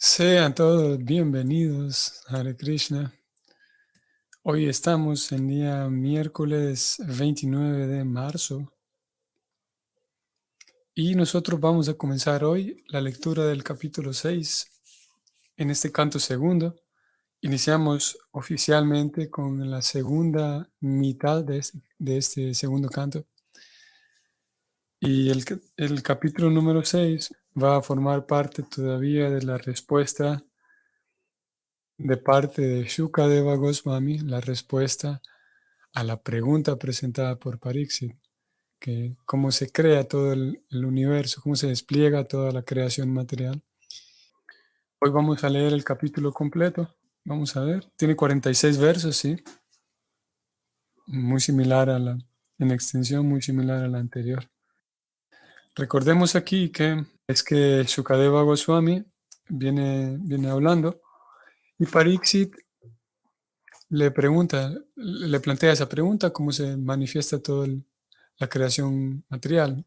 Sean todos bienvenidos, Hare Krishna. Hoy estamos en día miércoles 29 de marzo y nosotros vamos a comenzar hoy la lectura del capítulo 6 en este canto segundo. Iniciamos oficialmente con la segunda mitad de este segundo canto y el capítulo número 6 va a formar parte todavía de la respuesta de parte de Shukadeva Goswami, la respuesta a la pregunta presentada por Pariksit, que cómo se crea todo el universo, cómo se despliega toda la creación material. Hoy vamos a leer el capítulo completo. Vamos a ver. Tiene 46 versos, sí. Muy similar en extensión, muy similar a la anterior. Recordemos aquí que Shukadeva Goswami viene hablando y Pariksit le plantea esa pregunta, cómo se manifiesta toda la creación material.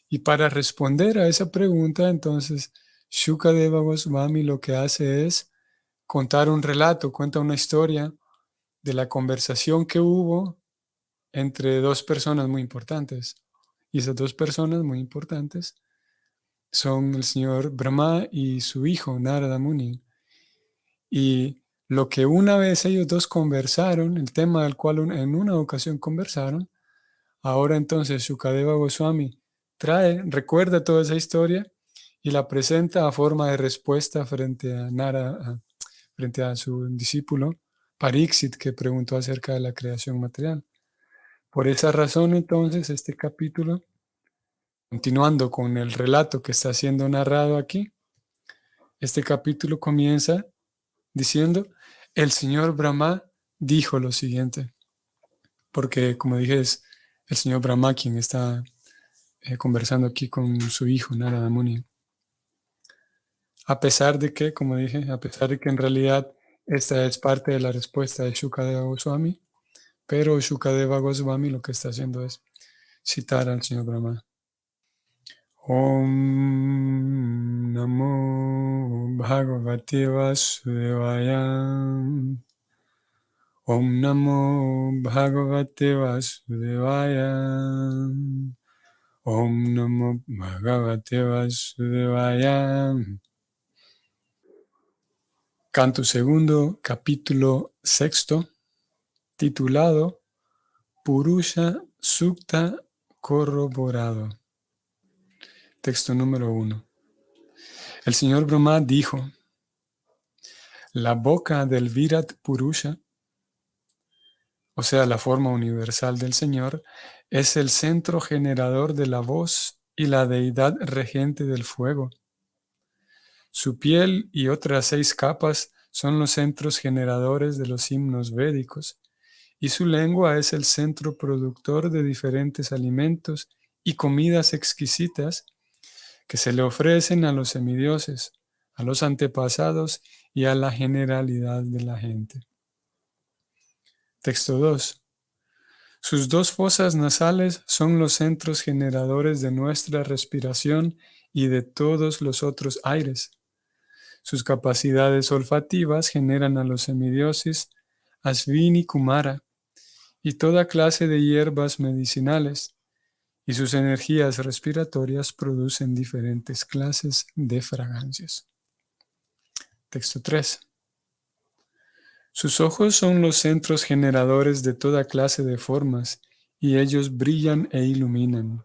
Y para responder a esa pregunta, entonces, Shukadeva Goswami lo que hace es contar un relato, cuenta una historia de la conversación que hubo entre dos personas muy importantes. Y esas dos personas muy importantes son el señor Brahma y su hijo, Narada Muni. Y lo que una vez ellos dos conversaron, el tema del cual en una ocasión conversaron, ahora entonces Shukadeva Goswami recuerda toda esa historia y la presenta a forma de respuesta frente a su discípulo Pariksit, que preguntó acerca de la creación material. Por esa razón, entonces, este capítulo, continuando con el relato que está siendo narrado aquí, este capítulo comienza diciendo, el señor Brahma dijo lo siguiente, porque como dije, es el señor Brahma quien está conversando aquí con su hijo, Narada Muni. A pesar de que, como dije, a pesar de que en realidad esta es parte de la respuesta de Shukadeva Goswami, pero Shukadeva Goswami lo que está haciendo es citar al señor Brahma. Om Namo Bhagavate Vasudevaya. Om Namo Bhagavate Vasudevaya. Om Namo Bhagavate Vasudevaya. Canto segundo, capítulo sexto, titulado Purusha Sukta corroborado. Texto número 1. El señor Brahma dijo, la boca del Virat Purusha, o sea, la forma universal del Señor, es el centro generador de la voz y la deidad regente del fuego. Su piel y otras 6 capas son los centros generadores de los himnos védicos, y su lengua es el centro productor de diferentes alimentos y comidas exquisitas que se le ofrecen a los semidioses, a los antepasados y a la generalidad de la gente. Texto 2. Sus 2 fosas nasales son los centros generadores de nuestra respiración y de todos los otros aires. Sus capacidades olfativas generan a los semidioses Asvini Kumara y toda clase de hierbas medicinales, y sus energías respiratorias producen diferentes clases de fragancias. Texto 3. Sus ojos son los centros generadores de toda clase de formas, y ellos brillan e iluminan.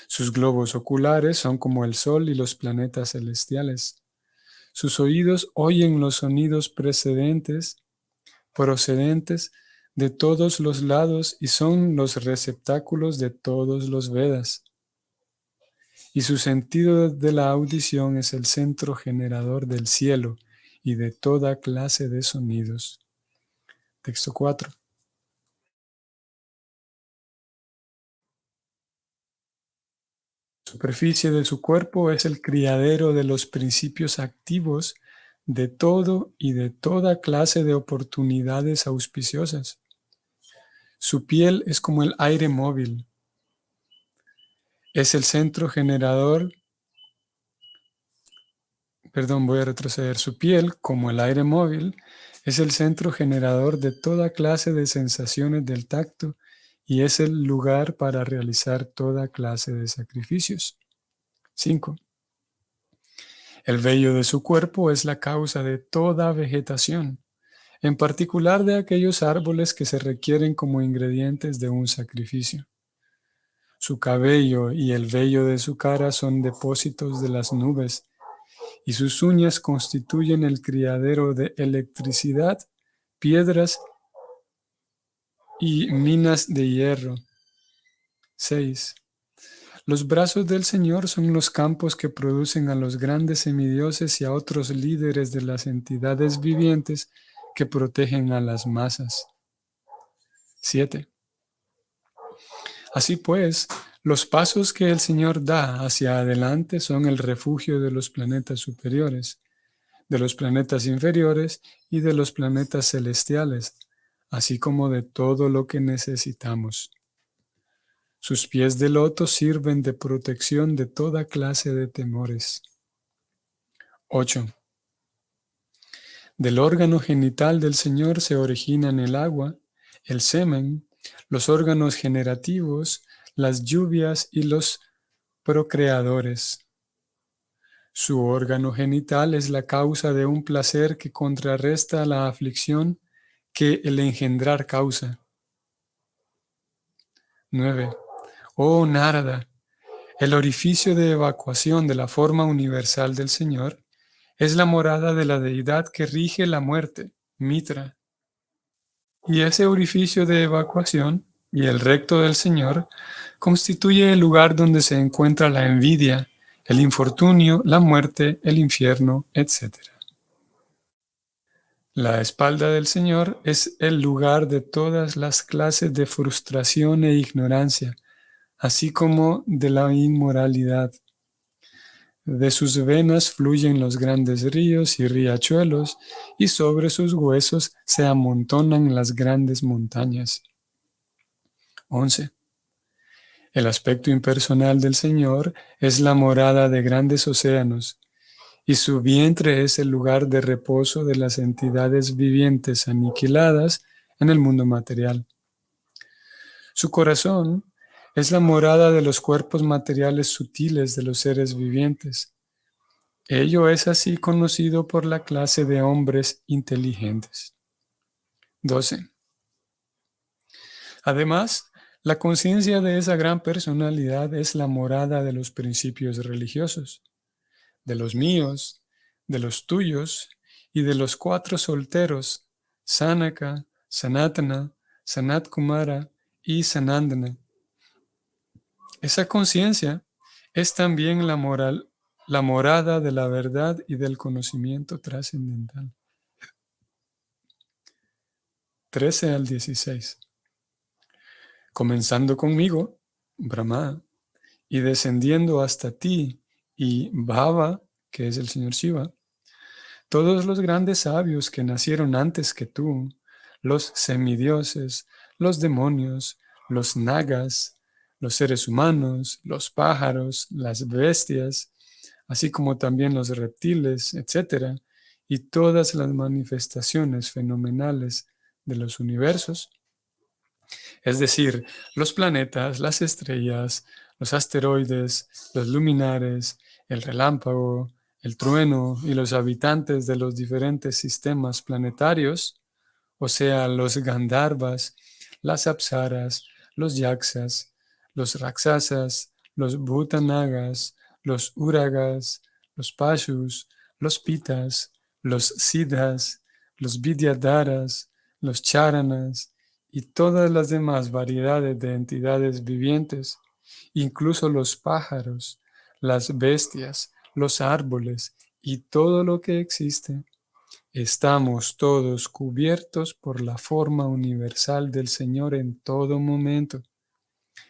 Sus globos oculares son como el sol y los planetas celestiales. Sus oídos oyen los sonidos procedentes de todos los lados y son los receptáculos de todos los Vedas. Y su sentido de la audición es el centro generador del cielo y de toda clase de sonidos. Texto 4. La superficie de su cuerpo es el criadero de los principios activos de todo y de toda clase de oportunidades auspiciosas. Su piel es como el aire móvil. Es el centro generador, voy a retroceder. Su piel, como el aire móvil, es el centro generador de toda clase de sensaciones del tacto y es el lugar para realizar toda clase de sacrificios. 5. El vello de su cuerpo es la causa de toda vegetación, en particular de aquellos árboles que se requieren como ingredientes de un sacrificio. Su cabello y el vello de su cara son depósitos de las nubes, y sus uñas constituyen el criadero de electricidad, piedras y minas de hierro. 6. Los brazos del Señor son los campos que producen a los grandes semidioses y a otros líderes de las entidades vivientes que protegen a las masas. 7. Así pues, los pasos que el Señor da hacia adelante son el refugio de los planetas superiores, de los planetas inferiores y de los planetas celestiales, así como de todo lo que necesitamos. Sus pies de loto sirven de protección de toda clase de temores. 8. Del órgano genital del Señor se originan el agua, el semen, los órganos generativos, las lluvias y los procreadores. Su órgano genital es la causa de un placer que contrarresta la aflicción que el engendrar causa. 9. Oh Narada, el orificio de evacuación de la forma universal del Señor es la morada de la deidad que rige la muerte, Mitra. Y ese orificio de evacuación y el recto del Señor constituye el lugar donde se encuentra la envidia, el infortunio, la muerte, el infierno, etc. La espalda del Señor es el lugar de todas las clases de frustración e ignorancia, así como de la inmoralidad. De sus venas fluyen los grandes ríos y riachuelos, y sobre sus huesos se amontonan las grandes montañas. 11. El aspecto impersonal del Señor es la morada de grandes océanos, y su vientre es el lugar de reposo de las entidades vivientes aniquiladas en el mundo material. Su corazón es la morada de los cuerpos materiales sutiles de los seres vivientes. Ello es así conocido por la clase de hombres inteligentes. 12. Además, la conciencia de esa gran personalidad es la morada de los principios religiosos, de los míos, de los tuyos y de los 4 solteros, Sanaka, Sanatana, Sanat Kumara y Sanandana. Esa conciencia es también la morada de la verdad y del conocimiento trascendental. 13 al 16. Comenzando conmigo, Brahma, y descendiendo hasta ti y Bhava, que es el señor Shiva, todos los grandes sabios que nacieron antes que tú, los semidioses, los demonios, los nagas, los seres humanos, los pájaros, las bestias, así como también los reptiles, etc., y todas las manifestaciones fenomenales de los universos, es decir, los planetas, las estrellas, los asteroides, los luminares, el relámpago, el trueno y los habitantes de los diferentes sistemas planetarios, o sea, los Gandharvas, las Apsaras, los Yaksas, los Raksasas, los Bhutanagas, los Uragas, los Pashus, los Pitas, los Siddhas, los Vidyadharas, los Charanas y todas las demás variedades de entidades vivientes, incluso los pájaros, las bestias, los árboles y todo lo que existe. Estamos todos cubiertos por la forma universal del Señor en todo momento,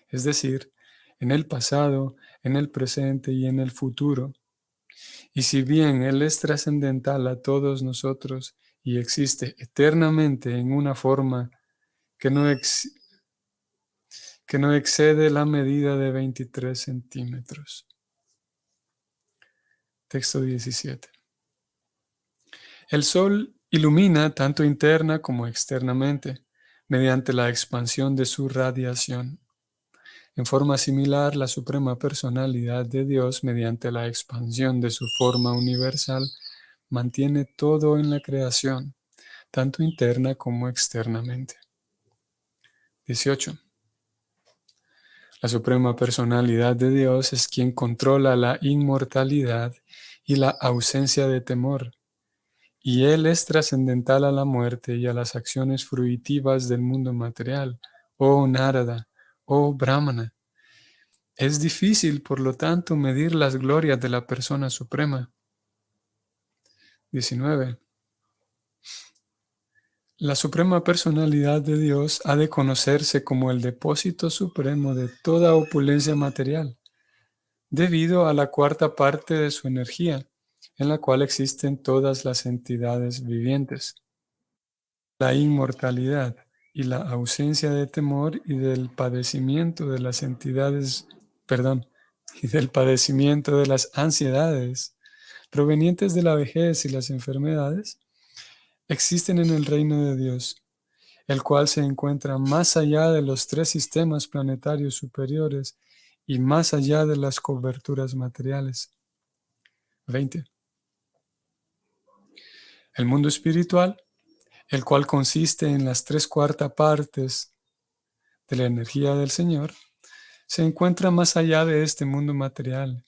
es decir, en el pasado, en el presente y en el futuro. Y si bien Él es trascendental a todos nosotros y existe eternamente en una forma que que no excede la medida de 23 centímetros. Texto 17. El Sol ilumina tanto interna como externamente, mediante la expansión de su radiación. En forma similar, la Suprema Personalidad de Dios, mediante la expansión de su forma universal, mantiene todo en la creación, tanto interna como externamente. 18. La Suprema Personalidad de Dios es quien controla la inmortalidad y la ausencia de temor, y Él es trascendental a la muerte y a las acciones fruitivas del mundo material, oh Narada, oh Brahmana. Es difícil, por lo tanto, medir las glorias de la persona suprema. 19. La suprema personalidad de Dios ha de conocerse como el depósito supremo de toda opulencia material, debido a la cuarta parte de su energía, en la cual existen todas las entidades vivientes. La inmortalidad y la ausencia de temor y del padecimiento de las y del padecimiento de las ansiedades provenientes de la vejez y las enfermedades, existen en el reino de Dios, el cual se encuentra más allá de los tres sistemas planetarios superiores y más allá de las coberturas materiales. 20. El mundo espiritual, el cual consiste en las tres cuartas partes de la energía del Señor, se encuentra más allá de este mundo material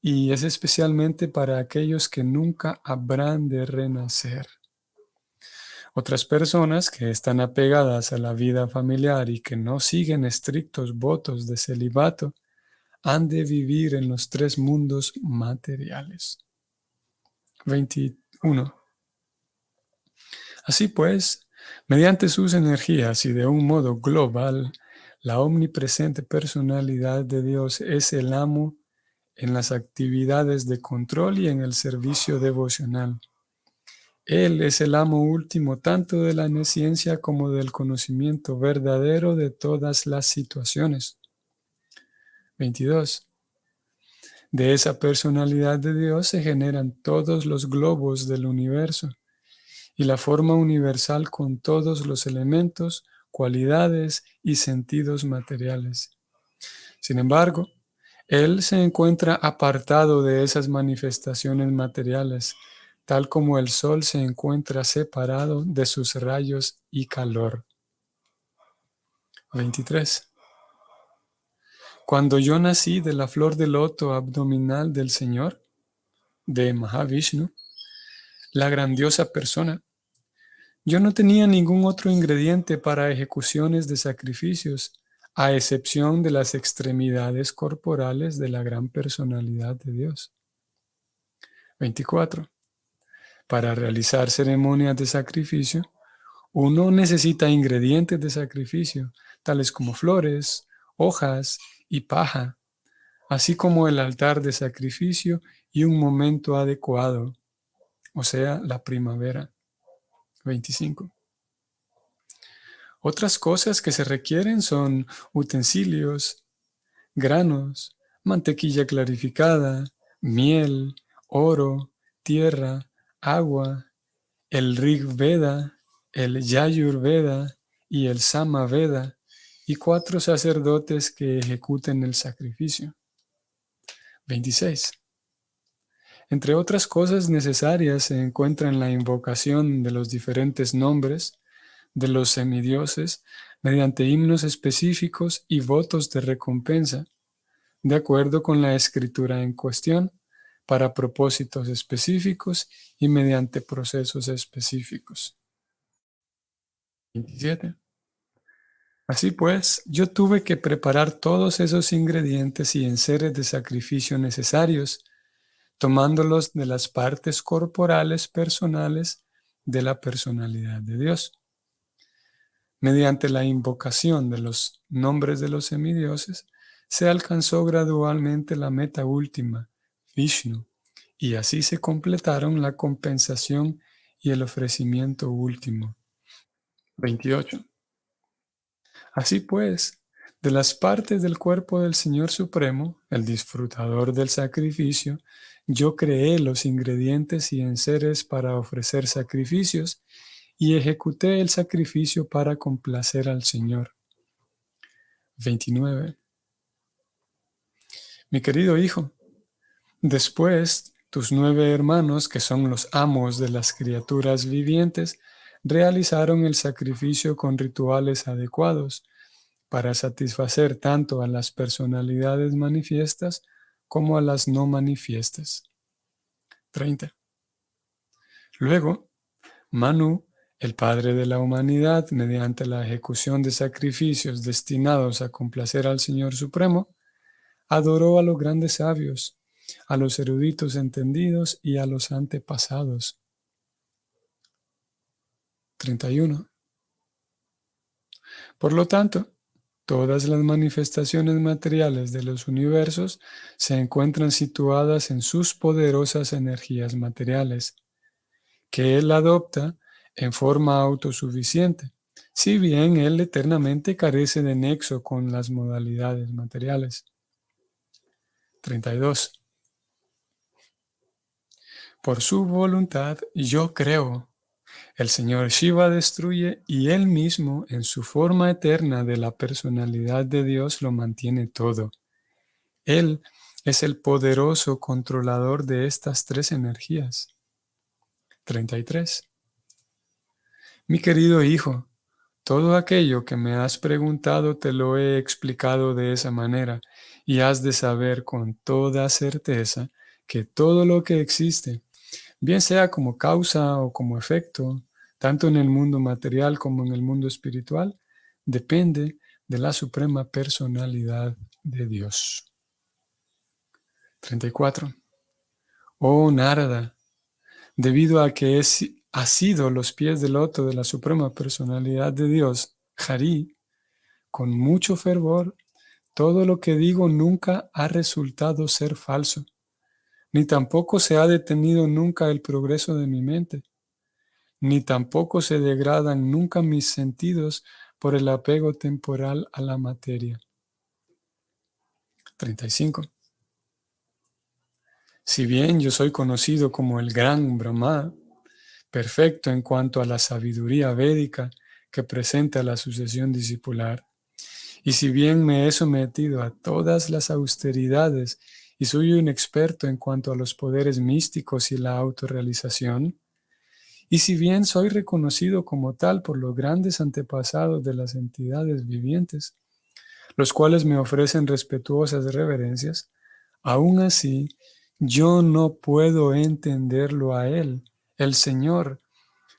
y es especialmente para aquellos que nunca habrán de renacer. Otras personas que están apegadas a la vida familiar y que no siguen estrictos votos de celibato han de vivir en los tres mundos materiales. 21. Así pues, mediante sus energías y de un modo global, la omnipresente personalidad de Dios es el amo en las actividades de control y en el servicio devocional. Él es el amo último tanto de la nesciencia como del conocimiento verdadero de todas las situaciones. 22. De esa personalidad de Dios se generan todos los globos del universo y la forma universal con todos los elementos, cualidades y sentidos materiales. Sin embargo, Él se encuentra apartado de esas manifestaciones materiales, tal como el sol se encuentra separado de sus rayos y calor. 23. Cuando yo nací de la flor de loto abdominal del Señor, de Mahavishnu, la grandiosa persona, yo no tenía ningún otro ingrediente para ejecuciones de sacrificios, a excepción de las extremidades corporales de la gran personalidad de Dios. 24. Para realizar ceremonias de sacrificio, uno necesita ingredientes de sacrificio, tales como flores, hojas y paja, así como el altar de sacrificio y un momento adecuado, o sea, la primavera. 25. Otras cosas que se requieren son utensilios, granos, mantequilla clarificada, miel, oro, tierra, agua, el Rig Veda, el Yajur Veda y el Sama Veda, y 4 sacerdotes que ejecuten el sacrificio. 26. Entre otras cosas necesarias se encuentran la invocación de los diferentes nombres de los semidioses mediante himnos específicos y votos de recompensa, de acuerdo con la escritura en cuestión, para propósitos específicos y mediante procesos específicos. 27. Así pues, yo tuve que preparar todos esos ingredientes y enseres de sacrificio necesarios, tomándolos de las partes corporales personales de la personalidad de Dios. Mediante la invocación de los nombres de los semidioses, se alcanzó gradualmente la meta última, Vishnu, y así se completaron la compensación y el ofrecimiento último. 28. Así pues, de las partes del cuerpo del Señor Supremo, el disfrutador del sacrificio, yo creé los ingredientes y enseres para ofrecer sacrificios y ejecuté el sacrificio para complacer al Señor. 29. Mi querido hijo, después tus 9 hermanos, que son los amos de las criaturas vivientes, realizaron el sacrificio con rituales adecuados para satisfacer tanto a las personalidades manifiestas como a las no manifiestas. 30. Luego, Manu, el padre de la humanidad, mediante la ejecución de sacrificios destinados a complacer al Señor Supremo, adoró a los grandes sabios, a los eruditos entendidos y a los antepasados. 31. Por lo tanto, todas las manifestaciones materiales de los universos se encuentran situadas en sus poderosas energías materiales, que Él adopta en forma autosuficiente, si bien Él eternamente carece de nexo con las modalidades materiales. 32. Por su voluntad yo creo. El Señor Shiva destruye y Él mismo, en su forma eterna de la personalidad de Dios, lo mantiene todo. Él es el poderoso controlador de estas 3 energías. 33. Mi querido hijo, todo aquello que me has preguntado te lo he explicado de esa manera, y has de saber con toda certeza que todo lo que existe, bien sea como causa o como efecto, tanto en el mundo material como en el mundo espiritual, depende de la suprema personalidad de Dios. 34. Oh Narada, debido a que ha sido los pies del loto de la suprema personalidad de Dios, Hari, con mucho fervor, todo lo que digo nunca ha resultado ser falso, ni tampoco se ha detenido nunca el progreso de mi mente, ni tampoco se degradan nunca mis sentidos por el apego temporal a la materia. 35. Si bien yo soy conocido como el gran Brahma, perfecto en cuanto a la sabiduría védica que presenta la sucesión discipular, y si bien me he sometido a todas las austeridades y soy un experto en cuanto a los poderes místicos y la autorrealización, y si bien soy reconocido como tal por los grandes antepasados de las entidades vivientes, los cuales me ofrecen respetuosas reverencias, aún así yo no puedo entenderlo a Él, el Señor,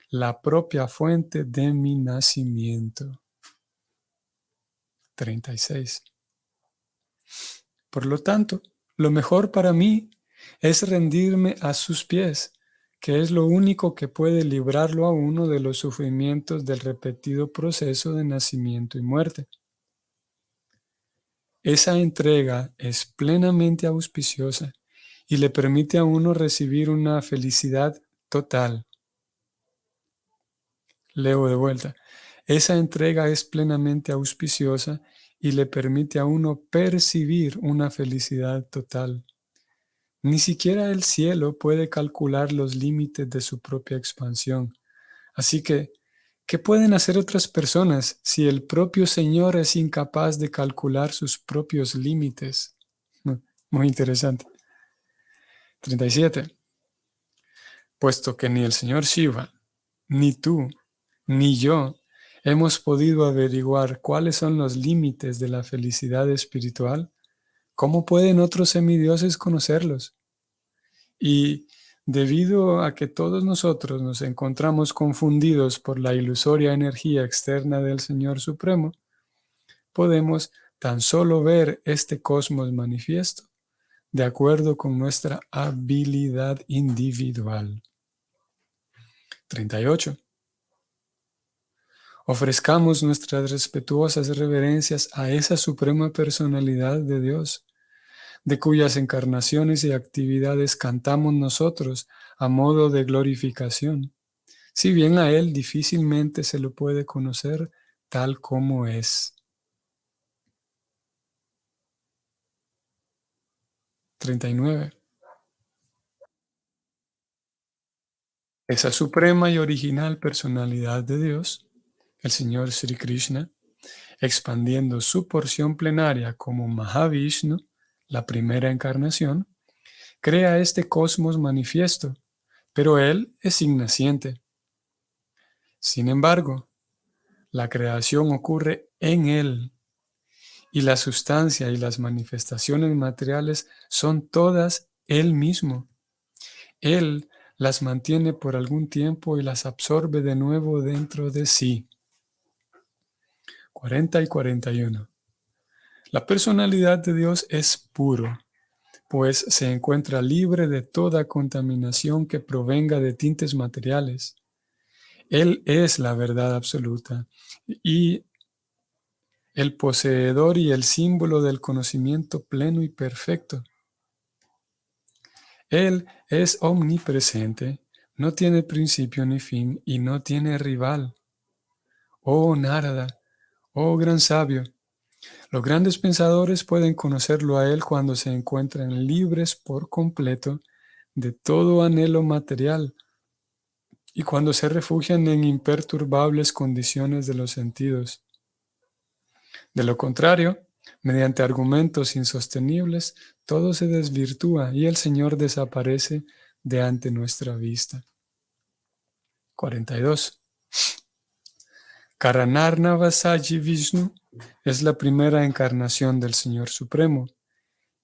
la propia fuente de mi nacimiento. 36. Por lo tanto, lo mejor para mí es rendirme a sus pies, que es lo único que puede librarlo a uno de los sufrimientos del repetido proceso de nacimiento y muerte. Esa entrega es plenamente auspiciosa y le permite a uno recibir una felicidad total. Leo de vuelta. Esa entrega es plenamente auspiciosa y le permite a uno percibir una felicidad total. Ni siquiera el cielo puede calcular los límites de su propia expansión. Así que, ¿qué pueden hacer otras personas si el propio Señor es incapaz de calcular sus propios límites? Muy interesante. 37. Puesto que ni el Señor Shiva, ni tú, ni yo hemos podido averiguar cuáles son los límites de la felicidad espiritual, ¿cómo pueden otros semidioses conocerlos? Y debido a que todos nosotros nos encontramos confundidos por la ilusoria energía externa del Señor Supremo, podemos tan solo ver este cosmos manifiesto de acuerdo con nuestra habilidad individual. 38. Ofrezcamos nuestras respetuosas reverencias a esa suprema personalidad de Dios, de cuyas encarnaciones y actividades cantamos nosotros a modo de glorificación, si bien a Él difícilmente se lo puede conocer tal como es. 39. Esa suprema y original personalidad de Dios, el Señor Sri Krishna, expandiendo su porción plenaria como Mahavishnu, la primera encarnación, crea este cosmos manifiesto, pero Él es innaciente. Sin embargo, la creación ocurre en Él y la sustancia y las manifestaciones materiales son todas Él mismo. Él las mantiene por algún tiempo y las absorbe de nuevo dentro de sí. 40 y 41. La personalidad de Dios es puro, pues se encuentra libre de toda contaminación que provenga de tintes materiales. Él es la verdad absoluta y el poseedor y el símbolo del conocimiento pleno y perfecto. Él es omnipresente, no tiene principio ni fin y no tiene rival. Oh Narada, oh gran sabio, los grandes pensadores pueden conocerlo a Él cuando se encuentran libres por completo de todo anhelo material y cuando se refugian en imperturbables condiciones de los sentidos. De lo contrario, mediante argumentos insostenibles, todo se desvirtúa y el Señor desaparece de ante nuestra vista. 42. Karanarnavasaji Vishnu es la primera encarnación del Señor Supremo,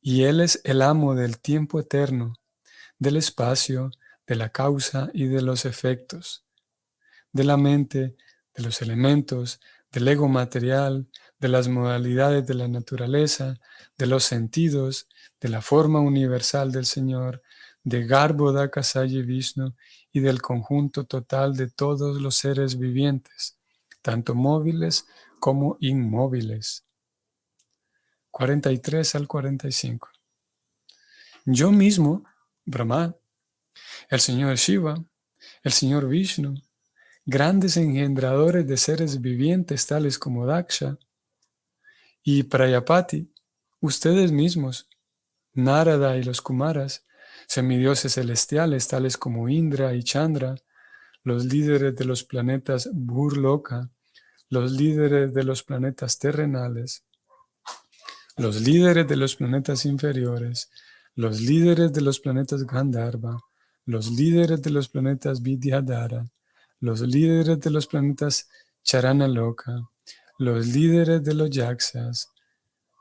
y Él es el amo del tiempo eterno, del espacio, de la causa y de los efectos, de la mente, de los elementos, del ego material, de las modalidades de la naturaleza, de los sentidos, de la forma universal del Señor, de Garbhoda Kasayi Vishnu y del conjunto total de todos los seres vivientes, tanto móviles como inmóviles. 43 al 45. Yo mismo, Brahma, el Señor Shiva, el Señor Vishnu, grandes engendradores de seres vivientes tales como Daksha y Prayapati, ustedes mismos, Narada y los Kumaras, semidioses celestiales tales como Indra y Chandra, los líderes de los planetas Burloka, los líderes de los planetas terrenales, los líderes de los planetas inferiores, los líderes de los planetas Gandharva, los líderes de los planetas Vidyadhara, los líderes de los planetas Charanaloka, los líderes de los Yakshas,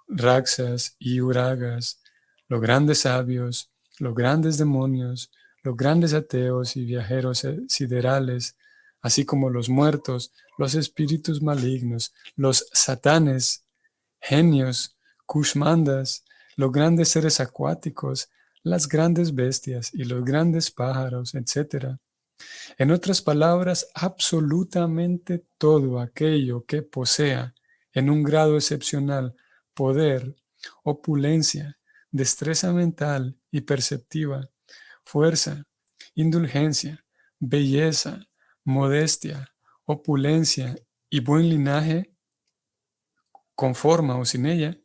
Rakshas y Uragas, los grandes sabios, los grandes demonios, los grandes ateos y viajeros siderales, así como los muertos, los espíritus malignos, los satanes, genios, kushmandas, los grandes seres acuáticos, las grandes bestias y los grandes pájaros, etc. En otras palabras, absolutamente todo aquello que posea en un grado excepcional poder, opulencia, destreza mental y perceptiva, fuerza, indulgencia, belleza, modestia, opulencia y buen linaje, con forma o sin ella,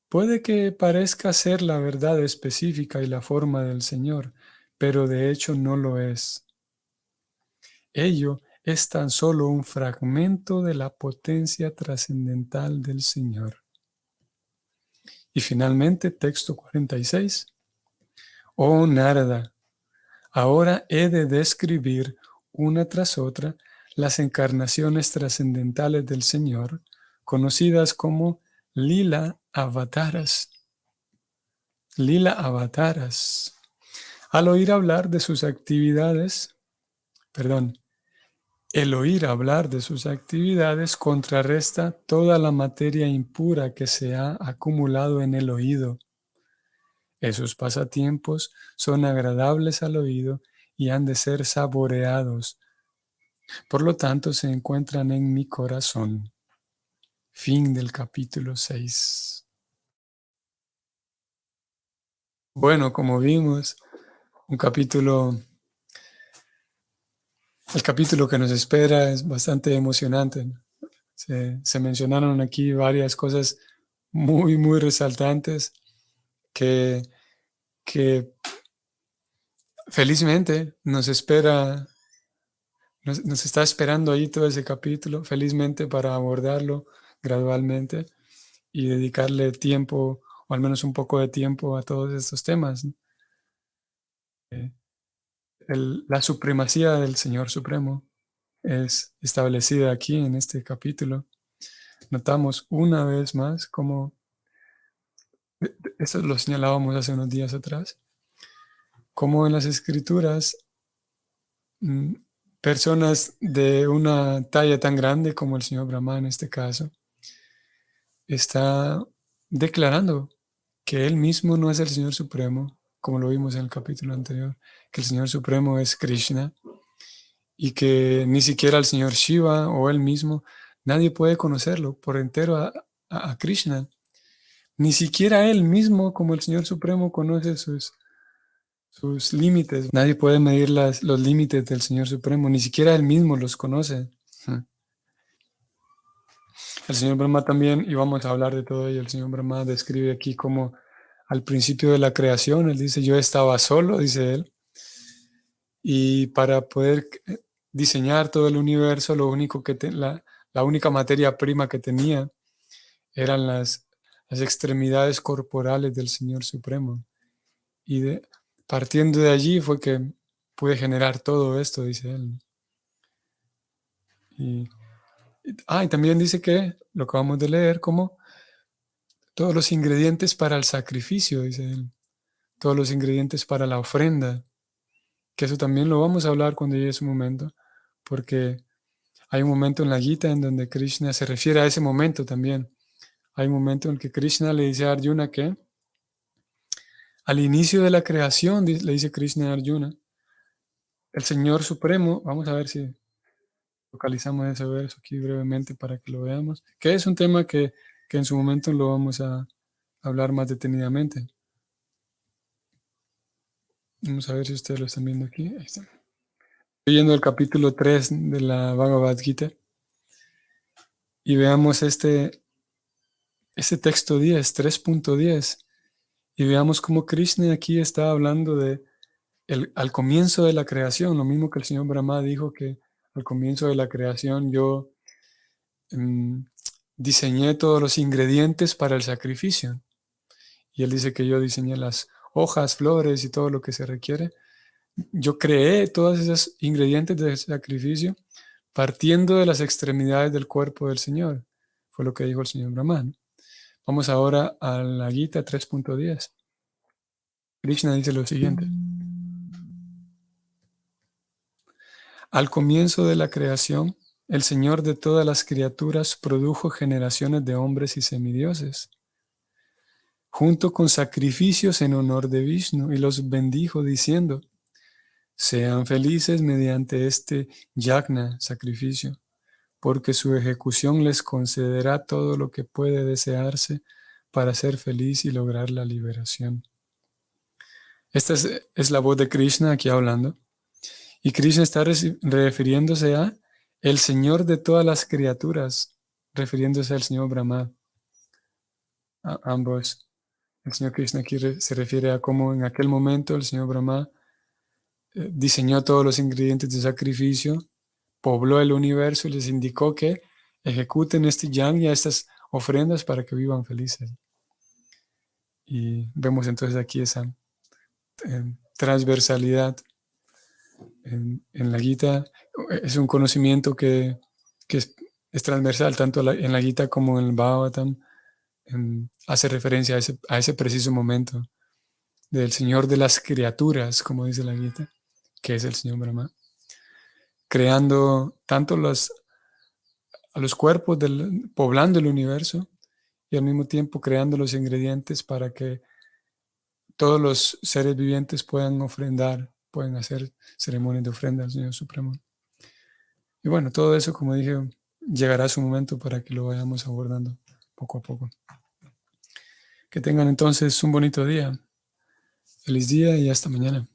puede que parezca ser la verdad específica y la forma del Señor, pero de hecho no lo es. Ello es tan solo un fragmento de la potencia trascendental del Señor. Y finalmente, texto 46. Oh Narada, ahora he de describir una tras otra las encarnaciones trascendentales del Señor, conocidas como Lila Avataras. Lila Avataras. Al oír hablar de sus actividades, el oír hablar de sus actividades contrarresta toda la materia impura que se ha acumulado en el oído. Esos pasatiempos son agradables al oído y han de ser saboreados. Por lo tanto, se encuentran en mi corazón. Fin del capítulo 6. Bueno, como vimos, el capítulo que nos espera es bastante emocionante, ¿no? Se mencionaron aquí varias cosas muy, muy resaltantes que felizmente nos espera nos está esperando ahí todo ese capítulo, felizmente, para abordarlo gradualmente y dedicarle tiempo, o al menos un poco de tiempo, a todos estos temas, ¿no? Eh, la supremacía del Señor Supremo es establecida aquí en este capítulo. Notamos una vez más cómo, eso lo señalábamos hace unos días atrás, cómo en las Escrituras mm, personas de una talla tan grande como el señor Brahma en este caso, está declarando que él mismo no es el Señor Supremo, como lo vimos en el capítulo anterior, que el Señor Supremo es Krishna y que ni siquiera el Señor Shiva o él mismo, nadie puede conocerlo por entero a Krishna. Ni siquiera él mismo, como el Señor Supremo, conoce sus límites. Nadie puede medir los límites del Señor Supremo, ni siquiera él mismo los conoce. El Señor Brahma también, y vamos a hablar de todo ello, el Señor Brahma describe aquí como al principio de la creación, él dice, yo estaba solo, dice él, y para poder diseñar todo el universo, lo único que la única materia prima que tenía eran las extremidades corporales del Señor Supremo. Y partiendo de allí fue que pude generar todo esto, dice él. Y también dice que, lo acabamos de leer, como todos los ingredientes para el sacrificio, dice él, todos los ingredientes para la ofrenda, que eso también lo vamos a hablar cuando llegue su momento, porque hay un momento en la Gita en donde Krishna se refiere a ese momento también. Hay un momento en que Krishna le dice a Arjuna que al inicio de la creación, le dice Krishna a Arjuna, el Señor Supremo, vamos a ver si localizamos ese verso aquí brevemente para que lo veamos, que es un tema que en su momento lo vamos a hablar más detenidamente. Vamos a ver si ustedes lo están viendo aquí. Ahí está. Estoy leyendo el capítulo 3 de la Bhagavad Gita y veamos este texto 10, 3.10, y veamos cómo Krishna aquí está hablando de al comienzo de la creación, lo mismo que el señor Brahma dijo que al comienzo de la creación yo diseñé todos los ingredientes para el sacrificio. Y él dice que yo diseñé las hojas, flores y todo lo que se requiere. Yo creé todos esos ingredientes del sacrificio partiendo de las extremidades del cuerpo del Señor. Fue lo que dijo el señor Brahman. Vamos ahora a la Gita 3.10. Krishna dice lo siguiente. Al comienzo de la creación, el Señor de todas las criaturas produjo generaciones de hombres y semidioses, junto con sacrificios en honor de Vishnu, y los bendijo diciendo, sean felices mediante este yagna, sacrificio, porque su ejecución les concederá todo lo que puede desearse para ser feliz y lograr la liberación. Esta es la voz de Krishna aquí hablando. Y Krishna está refiriéndose a el Señor de todas las criaturas, refiriéndose al Señor Brahma. A ambos. El Señor Krishna aquí se refiere a cómo en aquel momento el Señor Brahma diseñó todos los ingredientes de sacrificio, pobló el universo y les indicó que ejecuten este yagna, estas ofrendas para que vivan felices. Y vemos entonces aquí esa transversalidad en la Gita. Es un conocimiento que es transversal, tanto en la Gita como en el Bhagavatam. Hace referencia a ese preciso momento del Señor de las criaturas, como dice la Gita, que es el Señor Brahma, creando tanto a los cuerpos, poblando el universo y al mismo tiempo creando los ingredientes para que todos los seres vivientes puedan ofrendar, pueden hacer ceremonias de ofrenda al Señor Supremo. Y bueno, todo eso, como dije, llegará a su momento para que lo vayamos abordando poco a poco. Que tengan entonces un bonito día. Feliz día y hasta mañana.